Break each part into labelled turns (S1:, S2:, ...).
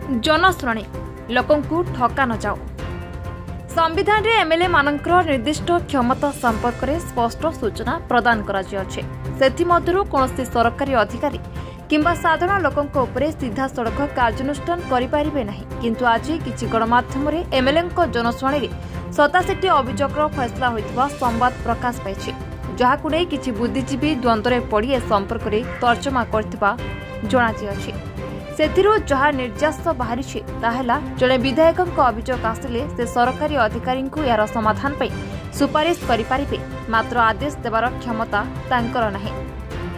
S1: जनशुणाणी लोकंकु ठका न जाओ। संविधान रे एमएलए मानकर निर्दिष्ट क्षमता संपर्क में स्पष्ट सूचना प्रदान कर कौन सरकारी अधिकारी किंबा साधारण लोकंक उपरे सीधा सड़क कार्यानुष्ठान करें ना, किंतु आज किसी गणमाध्यम एमएलए जनशुणाणी 87 अभियोगर फैसला होता संवाद प्रकाश पाई, जहां नहीं किसी बुद्धिजीवी द्वंद्व पड़ ए संपर्क में तर्जमा कर जहाँ निर्यास बाहरी जड़े विधायक अभियोग आसिले से सरकारी अधिकारी यार समाधान पर सुपारिश करें, मात्र आदेश देवार क्षमता तांकर नाही।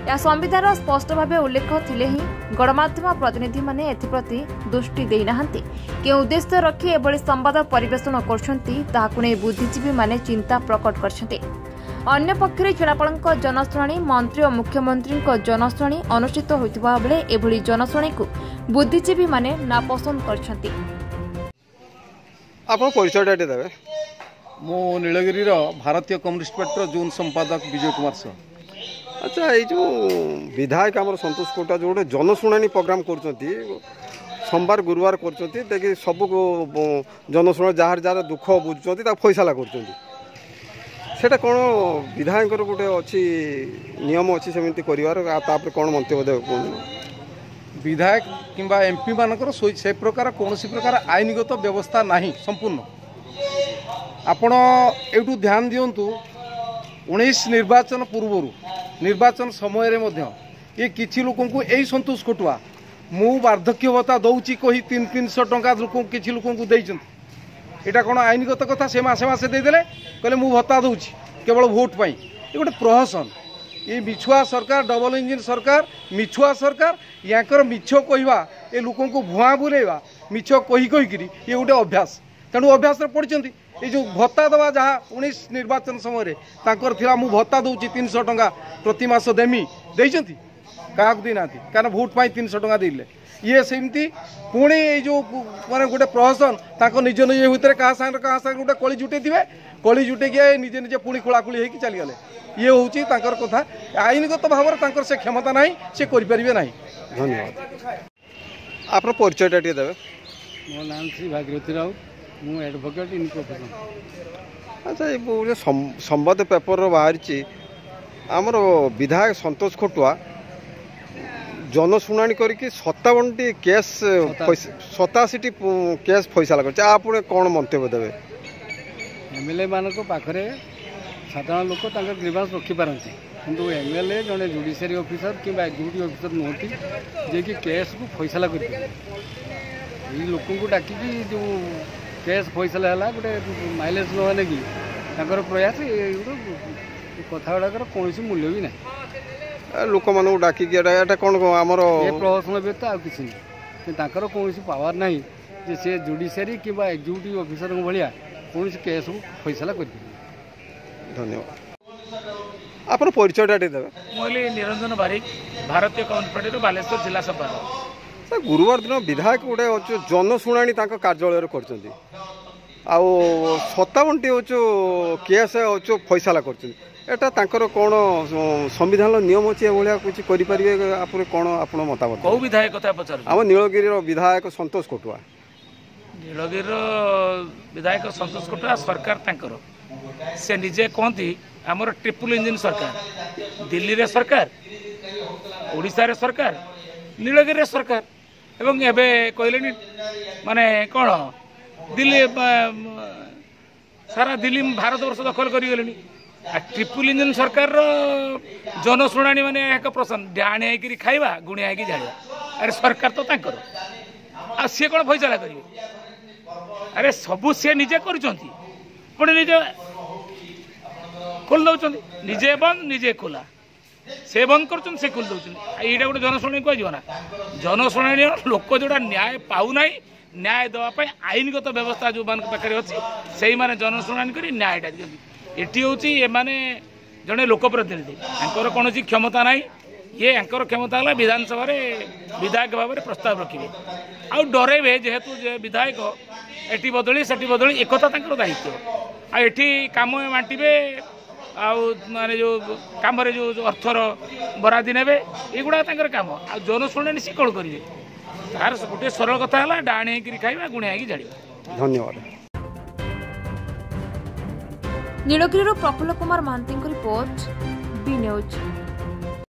S1: या संविधान स्पष्ट भाव उल्लेख थिले ही गणमाध्यम प्रतिनिधि माने एथिप्रति दृष्टि देना के उद्देश्य रखी एभली संवाद परिवेषण कर बुद्धिजीवी माने चिंता प्रकट करछन्ते। अन्य पक्षरे जिलापाल जनशुणाणी मंत्री और मुख्यमंत्री जनशुणाणी अनुष्ठित होता बेले एभली जनशुणाणी को बुद्धिजीवी माने नापसंद करछन्ते।
S2: आपण परिचय देबे।
S3: मो नीलगिरी भारतीय कम्युनिस्ट पार्टी जून संपादक विजय कुमार साह।
S2: अच्छा, ये जो विधायक आम संतोष कोटा जो जनशुणाणी प्रोग्राम कर सोमवार गुरुवार कर सब जनशुणाणी जार जार दुख बुझुं फैसला कर कौन विधायक गोटे अच्छी नियम अच्छी सेमती कर कौन मंतव्य देव?
S3: विधायक किंबा एमपी मानकर से प्रकार कौन प्रकार आईनगत व्यवस्था नहीं संपूर्ण। आपण एटू ध्यान दिंतु 19 निर्वाचन पूर्व निर्वाचन समय रे मध्य ये किछि लोकों को यही संतोष कोटुआ मु वार्धक्य भत्ता दौची कही 300 टंका लोक किछि लोकों को देइछन। एटा कोन आईनगत कथा? से मासे मासे देदेले कहले मु भत्ता दौची केवल भोट पाई। ये गोटे प्रहसन, ये मिछुआ सरकार, डबल इंजिन सरकार, मिछुआ सरकार याकर मिछ कहवा ए लोकों को भुआ बुलेवा मिछ कही कहीकि ये गोटे अभ्यास। तेणु अभ्यास पड़ती ये जो भत्ता दवा जहाँ 19 निर्वाचन समय मु भत्ता दौची 300 टंका प्रति मास देमी देइछंती क्या देना कारण भोट पाई 300 टंका देले ये सेमती पुणी जो माने गोटे प्रहसन निज निज भितर क्या गोटे कली जुटे थे कली जुटे निजे निजे पुणी खोलाखोली होगी चलीगले। ये हूँ कथा आईनगत भाव से क्षमता ना से करें ना।
S2: धन्यवाद। आप परिचय देवे?
S4: मो नाम श्री भागीरथी राउत, मु एडवोकेट इन प्रोफेशन।
S2: अच्छा, ये संवाद पेपर बाहरी आमर विधायक संतोष खोटुआ जनशुणाणी करके 57 केस 87 केस फैसला कर कौन मंतव्य देवे?
S4: एमएलए मान पाखरे साधारण लोक ग्रीवांस रखिपारती, किंतु एमएलए जड़े जुडिशियरी ऑफिसर कि एग्जीक्यूटिव ऑफिसर नुहति जे कि केस को फैसला कर लोक डाकिकी जो केस फैसला है गोटे माइलेज नहे कि प्रयास कथा गुड़ाकर कौन मूल्य भी ना।
S2: लोक मान डाकिकी कौन आमर
S4: प्रहसन व्यक्त आ कि कौन पावर ना जे सी जुडिशियरी कि एग्जीक्यूटिव ऑफिसर भाया कौन केस को फैसला कर।
S2: धन्यवाद। आप परिचय देवे?
S5: मुझे निरंजन बारिक, भारतीय कम्युनिस्ट पार्टी बालेश्वर जिला संपादक।
S2: गुरुवार दिन विधायक गोटे जनशुणाणी कार्यालय कर 57 केस फैसला कर कौन संविधान नियम अच्छे भाया कुछ करें आप कौन आप मतामत?
S5: कौ विधायक कथा पचार?
S2: आम नीलगिरी विधायक संतोष कोटुआ।
S5: नीलगिरी विधायक संतोष कोटुआ सरकार तांकर से निजे कहती आमर ट्रिपल इंजिन सरकार, दिल्ली रे सरकार, ओडिशा रे सरकार, नीलगिरी रे सरकार एवं एबे कहले माने कौन दिल्ली सारा दिल्ली भारत वर्ष दखल करें। ट्रिपल इंजिन सरकार जनशुणाणी माने एक प्रश्न डाणे होकर खाइबा गुणिया होगी जाड़ा। अरे सरकार तो तांकर आ सी कौन फैसला करेंगे? अरे सबू सी निजे करुँच पुणी निजे खोल दौरान निजे बंद निजे खोला से बंद कर से खोल दौरान यहाँ गोटे जनशुणाणी कह ना। जनशुणाणी लोक जोड़ा न्याय पाऊना न्याय देवाई आईनगत व्यवस्था जो मान पाखे अच्छी से मैंने जनशुणाणी कर न्यायटा दिखती। एटी हूँ एने जड़े लोकप्रतिनिधि यांकर कौन क्षमता ना ये यांकर क्षमता है विधानसभा विधायक भाव में प्रस्ताव रखिए आउ डरेबे जेहेतु विधायक एटी बदली सेठी बदली एकता दायित्व आठी कम बांटे माने जो कम जो अर्थर बरादी ने युवा कम आ जनशुणाणी सी कौन करेंगे ତାର ଗୋଟିଏ ସରଳ କଥା ହେଲା ଡାହାଣୀ ହେଇକିରି ଖାଇବା ଗୁଣିଆ ହେଇକି ଜାଳିବା।
S2: ଧନ୍ୟବାଦ।
S1: ନୀଳଗିରିରୁ ପ୍ରଫୁଲ୍ଲ କୁମାର ମହାନ୍ତିଙ୍କ ରିପୋର୍ଟ, ବି ନ୍ୟୁଜ୍।